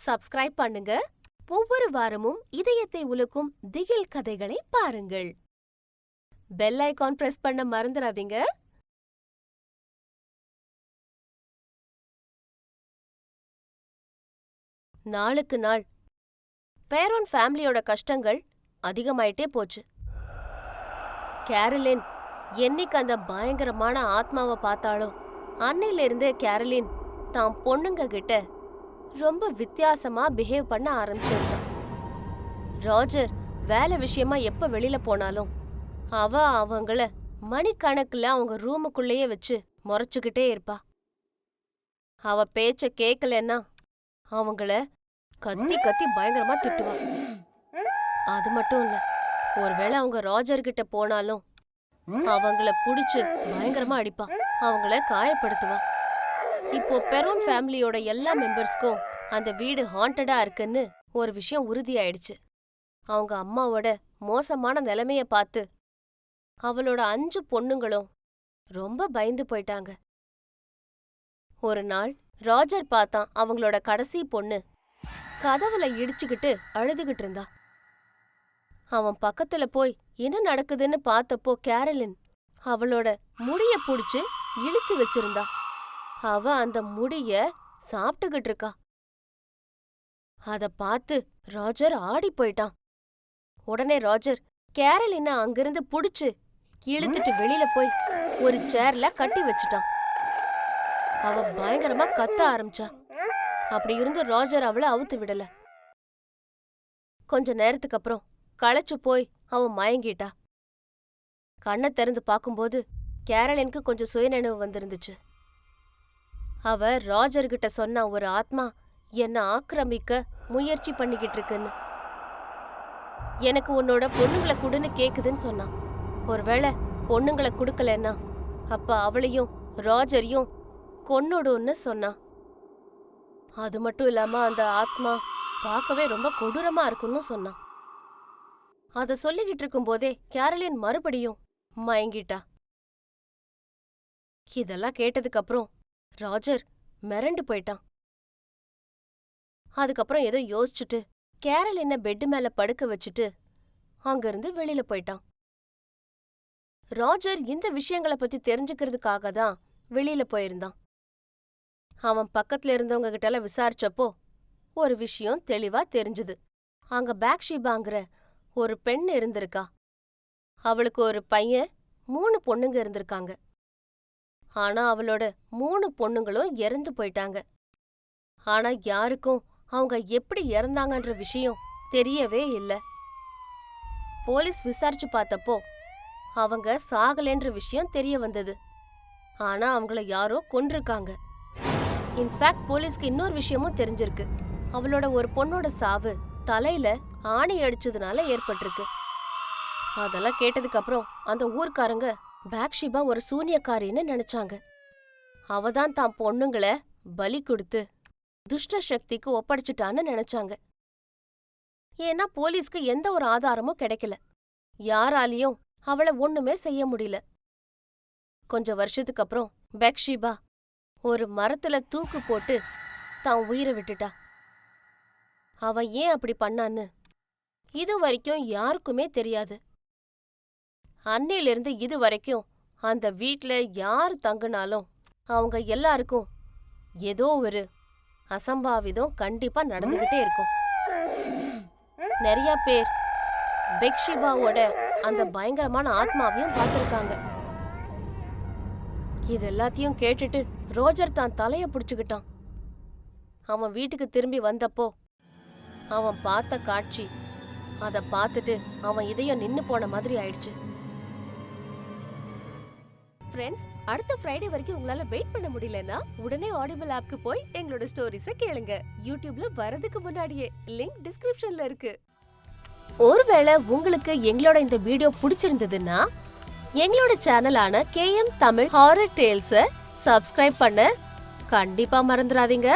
Subscribe பண்ணுங்க. ஒவ்வொரு வாரமும் இதயத்தை உலுக்கும் திகில் கதைகளை பாருங்கள். பெல் ஐகான் பிரஸ் பண்ண மறந்துடாதீங்க. நாளுக்கு நாள் பேரோன் ஃபேமிலியோட கஷ்டங்கள் அதிகமாயிட்டே போச்சு. கேரலின் என்னைக்கு அந்த பயங்கரமான ஆத்மாவை பார்த்தாளோ அன்னையிலிருந்தே கேரலின் தான் பொண்ணுங்க கிட்ட ரொம்ப வித்தியாசமா பிஹேவ் பண்ண ஆரம்பிச்சிருந்தான். ராஜர் வேலை விஷயமா எப்ப வெளியில போனாலும் அவங்கள மணிக்கணக்குல அவங்க ரூமுக்குள்ளேயே வச்சு முறைச்சுக்கிட்டே இருப்பா. அவ பேச்ச கேக்கலன்னா அவங்கள கத்தி கத்தி பயங்கரமா திட்டுவா. அது மட்டும் இல்ல, ஒருவேளை அவங்க ராஜர் கிட்ட போனாலும் அவங்கள புடிச்சு பயங்கரமா அடிப்பா, அவங்கள காயப்படுத்துவா. இப்போ பெரோன் ஃபேமிலியோட எல்லா மெம்பர்ஸ்க்கும் அந்த வீடு ஹாண்டடா இருக்குன்னு ஒரு விஷயம் உறுதியாயிடுச்சு. அவங்க அம்மாவோட மோசமான நிலைமைய பார்த்து அவளோட 5 பொண்ணுங்களும் ரொம்ப பயந்து போயிட்டாங்க. ஒரு நாள் ராஜர் பார்த்தான், அவங்களோட கடைசி பொண்ணு கதவுல இடிச்சுக்கிட்டு அழுதுகிட்டு இருந்தா. அவன் பக்கத்துல போய் என்ன நடக்குதுன்னு பார்த்தப்போ கேரலின் அவளோட முடிய புடிச்சு இழுத்து வச்சிருந்தா. அவ அந்த முடிய சாப்பிட்டுகிட்டு இருக்கா. அத பார்த்து ராஜர் ஆடி போயிட்டான். உடனே ராஜர் கேரலின அங்கிருந்து புடிச்சு இழுத்துட்டு வெளியில போய் ஒரு சேர்ல கட்டி வச்சுட்டான். அவ பயங்கரமா கத்த ஆரம்பிச்சா. அப்படி இருந்து ராஜர் அவளை அவுத்து விடல. கொஞ்ச நேரத்துக்கு அப்புறம் களைச்சு போய் அவன் மயங்கிட்டா. கண்ணை திறந்து பார்க்கும்போது கேரலினுக்கு கொஞ்சம் சுயநினைவு வந்திருந்துச்சு. அவ ராஜர்கிட்ட சொன்ன ஒரு ஆத்மா என்ன ஆக்கிரமிக்க முயற்சி பண்ணிக்கிட்டு இருக்குன்னு, எனக்கு உன்னோட பொண்ணுங்களை குடுன்னு கேக்குதுன்னு சொன்னான். ஒருவேளை பொண்ணுங்களை குடுக்கலன்னா அப்ப அவளையும் ராஜரையும் கொன்னுடுன்னு சொன்னான். அது மட்டும் இல்லாம அந்த ஆத்மா பார்க்கவே ரொம்ப கொடூரமா இருக்குன்னு சொன்னான். அத சொல்லிக்கிட்டு இருக்கும் போதே கேரலின் மறுபடியும் மயங்கிட்டா. இதெல்லாம் கேட்டதுக்கு அப்புறம் ராஜர் மிரண்டு போயிட்டான். அதுக்கப்புறம் ஏதோ யோசிச்சுட்டு கேரலின பெட் மேல படுக்க வச்சுட்டு அங்கிருந்து வெளியில போயிட்டான். ராஜர் இந்த விஷயங்களை பத்தி தெரிஞ்சுக்கிறதுக்காக தான் வெளியில போயிருந்தான். அவன் பக்கத்துல இருந்தவங்க கிட்ட விசாரிச்சப்போ ஒரு விஷயம் தெளிவா தெரிஞ்சுது. அங்க பேக்ஷீபாங்கிற ஒரு பெண் இருந்திருக்கா. அவளுக்கு ஒரு பையன், 3 பொண்ணுங்க இருந்திருக்காங்க. ஆனா அவளோட 3 பொண்ணுங்களும் இறந்து போயிட்டாங்க. ஆனா யாருக்கும் அவங்க எப்படி இறந்தாங்கன்ற விஷயம் தெரியவே இல்லை. போலீஸ் விசாரிச்சு பார்த்தப்போ அவங்க சாகலைன்ற விஷயம் தெரிய வந்தது. ஆனா அவங்கள யாரோ கொன்றிருக்காங்க. இன்ஃபேக்ட் போலீஸ்க்கு இன்னொரு விஷயமும் தெரிஞ்சிருக்கு. அவளோட ஒரு பொண்ணோட சாவு தலையில ஆணி அடிச்சதுனால ஏற்பட்டிருக்கு. அதெல்லாம் கேட்டதுக்கு அப்புறம் அந்த ஊர்க்காரங்க பேக்ஷீபா ஒரு சூனியக்காரின்னு நினைச்சாங்க. அவதான் தான் பொண்ணுங்களை பலி கொடுத்து துஷ்ட சக்திக்கு ஒப்படைச்சிட்டான்னு நினைச்சாங்க. ஏன்னா போலீஸ்க்கு எந்த ஒரு ஆதாரமும் கிடைக்கல. யாராலையும் அவளை ஒண்ணுமே செய்ய முடியல. கொஞ்ச வருஷத்துக்கு அப்புறம் பேக்ஷீபா ஒரு மரத்துல தூக்கு போட்டு தான் உயிரை விட்டுட்டா. அவ ஏன் அப்படி பண்ணான்னு இது வரைக்கும் யாருக்குமே தெரியாது. அன்னையிலிருந்து இது வரைக்கும் அந்த வீட்ல யார் தங்குனாலும் அவங்க எல்லாருக்கும் ஏதோ ஒரு அசம்பாவிதம் கண்டிப்பா நடந்துகிட்டே இருக்கும். நிறைய பேர் பேக்ஷீபாவோட அந்த பயங்கரமான ஆத்மாவையும் பார்த்திருக்காங்க. இது எல்லாத்தையும் கேட்டுட்டு ரோஜர் தான் தலைய புடிச்சுக்கிட்டான். அவன் வீட்டுக்கு திரும்பி வந்தப்போ அவன் பார்த்த காட்சி, அத பார்த்துட்டு அவன் இதயம் நின்னு போன மாதிரி ஆயிடுச்சு. ஃப்ரெண்ட்ஸ், அடுத்த ஃப்ரைடே வரைக்கும் உங்களால வெயிட் பண்ண முடியலன்னா உடனே ஆடிபிள் ஆப்க்கு போய் எங்களோட ஸ்டோரிஸை கேளுங்க. யூடியூப்ல வரதுக்கு முன்னாடியே லிங்க் டிஸ்கிரிப்ஷன்ல இருக்கு. ஒருவேளை உங்களுக்கு எங்களோட இந்த வீடியோ பிடிச்சிருந்ததுன்னா எங்களோட சேனலான KM தமிழ் ஹாரர் டேல்ஸை சப்ஸ்கிரைப் பண்ண கண்டிப்பா மறந்துடாதீங்க.